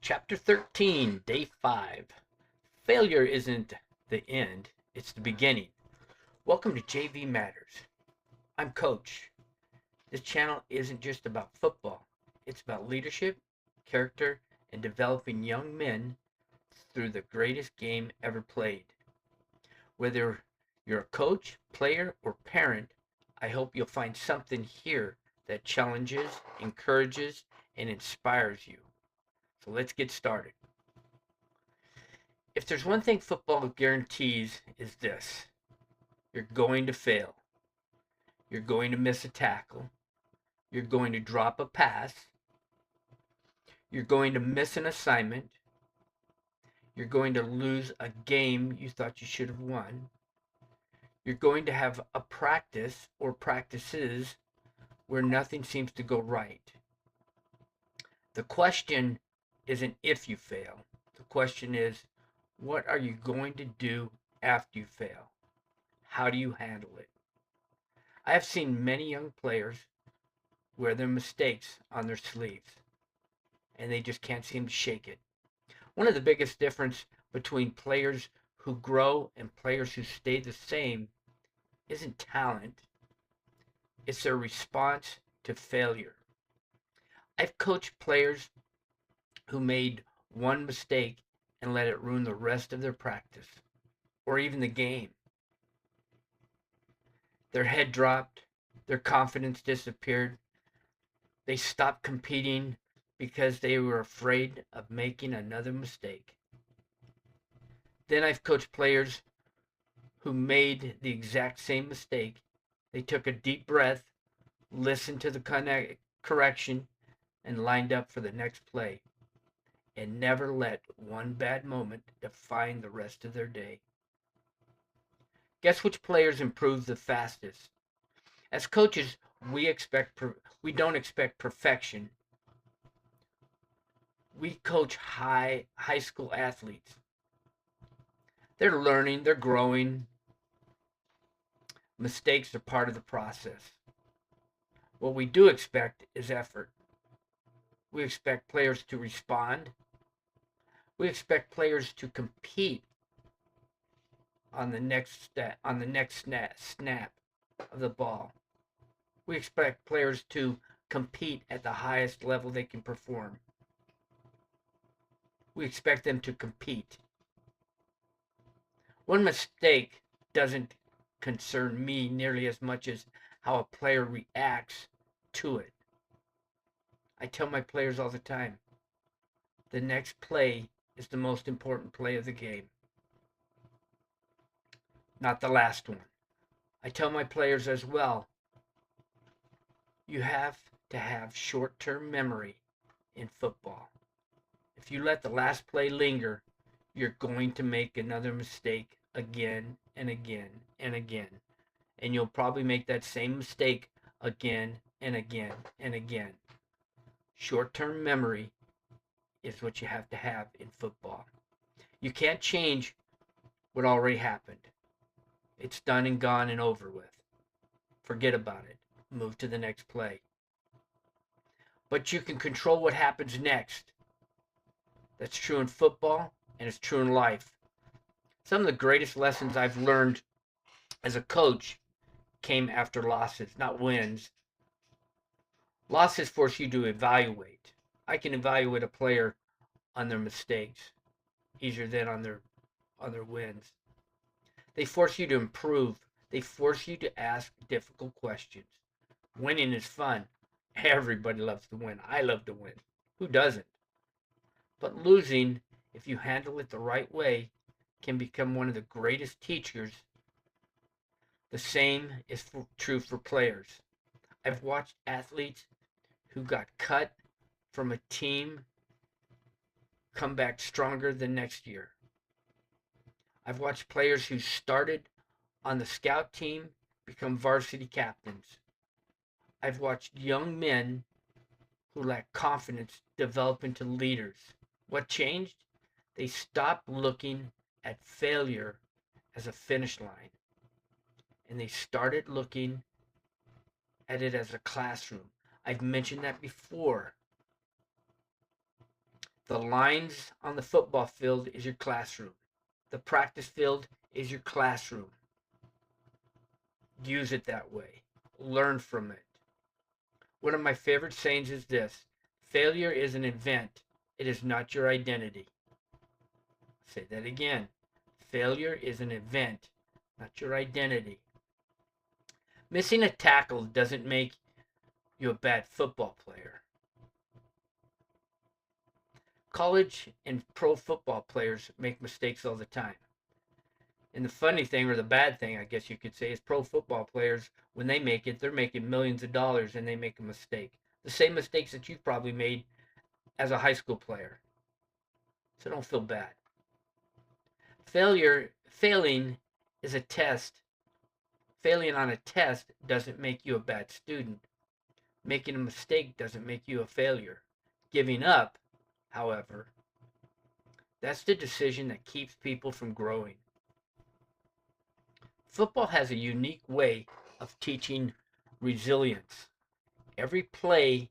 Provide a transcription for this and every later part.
Chapter 13, Day 5. Failure isn't the end, it's the beginning. Welcome to JV Matters. I'm Coach. This channel isn't just about football, it's about leadership, character, and developing young men through the greatest game ever played. Whether you're a coach, player, or parent, I hope you'll find something here that challenges, encourages, and inspires you. So let's get started. If there's one thing football guarantees is this: you're going to fail. You're going to miss a tackle. You're going to drop a pass. You're going to miss an assignment. You're going to lose a game you thought you should have won. You're going to have a practice or practices where nothing seems to go right. The question isn't if you fail. The question is, what are you going to do after you fail? How do you handle it? I have seen many young players wear their mistakes on their sleeves, and they just can't seem to shake it. One of the biggest difference between players who grow and players who stay the same isn't talent, it's their response to failure. I've coached players who made one mistake and let it ruin the rest of their practice or even the game. Their head dropped, their confidence disappeared, they stopped competing because they were afraid of making another mistake. Then I've coached players who made the exact same mistake. They took a deep breath, listened to the correction, and lined up for the next play, and never let one bad moment define the rest of their day. Guess which players improve the fastest? As coaches, we don't expect perfection. We coach high school athletes. They're learning, they're growing. Mistakes are part of the process. What we do expect is effort. We expect players to respond. We expect players to compete on the next snap of the ball. We expect players to compete at the highest level they can perform. We expect them to compete. One mistake doesn't concern me nearly as much as how a player reacts to it. I tell my players all the time, the next play is the most important play of the game, not the last one. I tell my players as well, you have to have short-term memory in football. If you let the last play linger, you're going to make another mistake again and again and again. And you'll probably make that same mistake again and again and again. Short-term memory is what you have to have in football. You can't change what already happened. It's done and gone and over with. Forget about it. Move to the next play. But you can control what happens next. That's true in football and it's true in life. Some of the greatest lessons I've learned as a coach came after losses, not wins. Losses force you to evaluate. I can evaluate a player on their mistakes easier than on their wins. They force you to improve. They force you to ask difficult questions. Winning is fun. Everybody loves to win. I love to win. Who doesn't? But losing, if you handle it the right way, can become one of the greatest teachers. The same is true for players. I've watched athletes who got cut from a team come back stronger the next year. I've watched players who started on the scout team become varsity captains. I've watched young men who lack confidence develop into leaders. What changed? They stopped looking at failure as a finish line and they started looking at it as a classroom. I've mentioned that before. The lines on the football field is your classroom. The practice field is your classroom. Use it that way. Learn from it. One of my favorite sayings is this: failure is an event. It is not your identity. Say that again. Failure is an event, not your identity. Missing a tackle doesn't make you a bad football player. College and pro football players make mistakes all the time. And the funny thing, or the bad thing, I guess you could say, is pro football players, when they make it, they're making millions of dollars and they make a mistake. The same mistakes that you've probably made as a high school player. So don't feel bad. Failing is a test. Failing on a test doesn't make you a bad student. Making a mistake doesn't make you a failure. Giving up, however, that's the decision that keeps people from growing. Football has a unique way of teaching resilience. Every play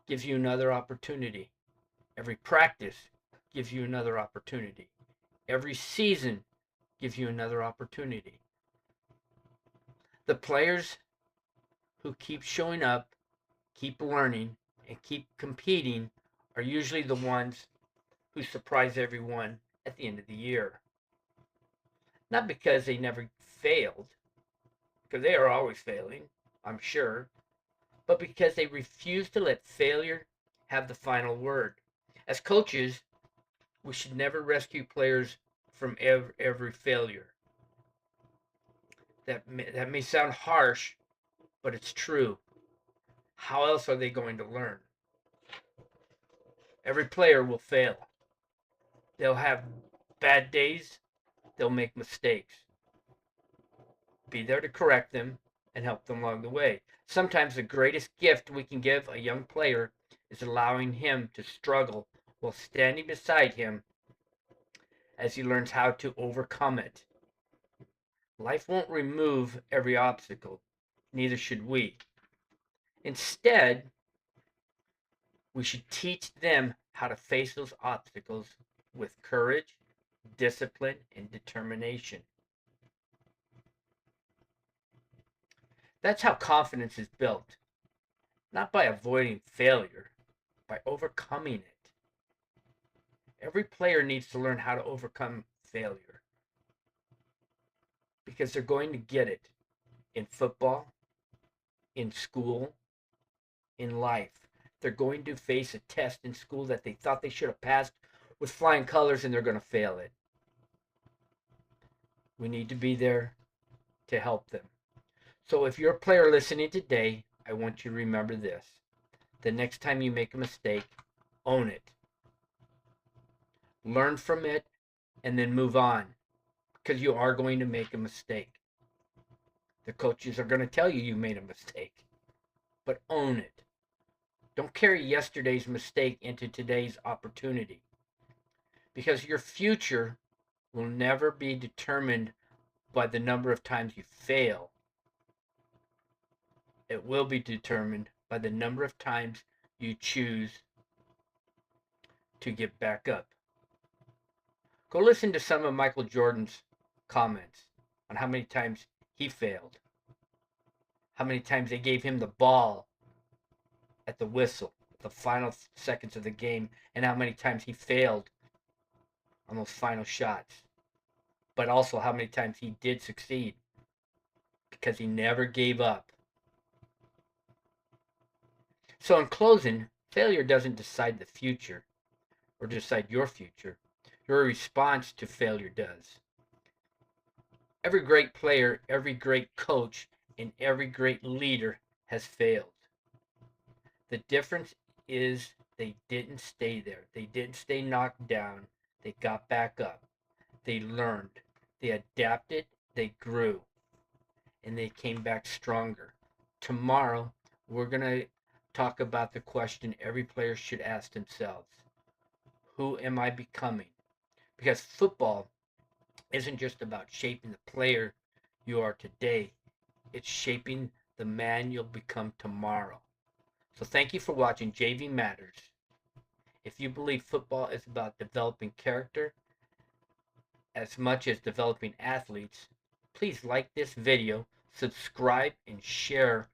gives you another opportunity. Every practice gives you another opportunity. Every season gives you another opportunity. The players who keep showing up, keep learning, and keep competing are usually the ones who surprise everyone at the end of the year. Not because they never failed, because they are always failing, I'm sure, but because they refuse to let failure have the final word. As coaches, we should never rescue players from every failure. That may sound harsh, but it's true. How else are they going to learn? Every player will fail. They'll have bad days. They'll make mistakes. Be there to correct them and help them along the way. Sometimes the greatest gift we can give a young player is allowing him to struggle while standing beside him as he learns how to overcome it. Life won't remove every obstacle, neither should we. Instead, we should teach them how to face those obstacles with courage, discipline, and determination. That's how confidence is built, not by avoiding failure, by overcoming it. Every player needs to learn how to overcome failure because they're going to get it in football, in school, in life. They're going to face a test in school that they thought they should have passed with flying colors, and they're going to fail it. We need to be there to help them. So if you're a player listening today, I want you to remember this. The next time you make a mistake, own it. Learn from it and then move on, because you are going to make a mistake. The coaches are going to tell you made a mistake, but own it. Don't carry yesterday's mistake into today's opportunity, because your future will never be determined by the number of times you fail. It will be determined by the number of times you choose to get back up. Go listen to some of Michael Jordan's comments on how many times he failed, how many times they gave him the ball at the whistle, the final seconds of the game, and how many times he failed on those final shots. But also how many times he did succeed, because he never gave up. So in closing, failure doesn't decide the future or decide your future. Your response to failure does. Every great player, every great coach, and every great leader has failed. The difference is they didn't stay there. They didn't stay knocked down. They got back up. They learned. They adapted. They grew. And they came back stronger. Tomorrow, we're going to talk about the question every player should ask themselves. Who am I becoming? Because football isn't just about shaping the player you are today. It's shaping the man you'll become tomorrow. So thank you for watching JV Matters. If you believe football is about developing character as much as developing athletes, please like this video, subscribe, and share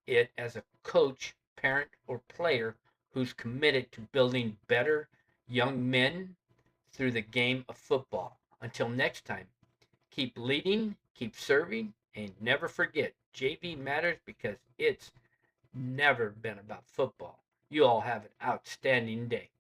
it as a coach, parent, or player who's committed to building better young men through the game of football. Until next time, keep leading, keep serving, and never forget JV matters because it's never been about football. You all have an outstanding day.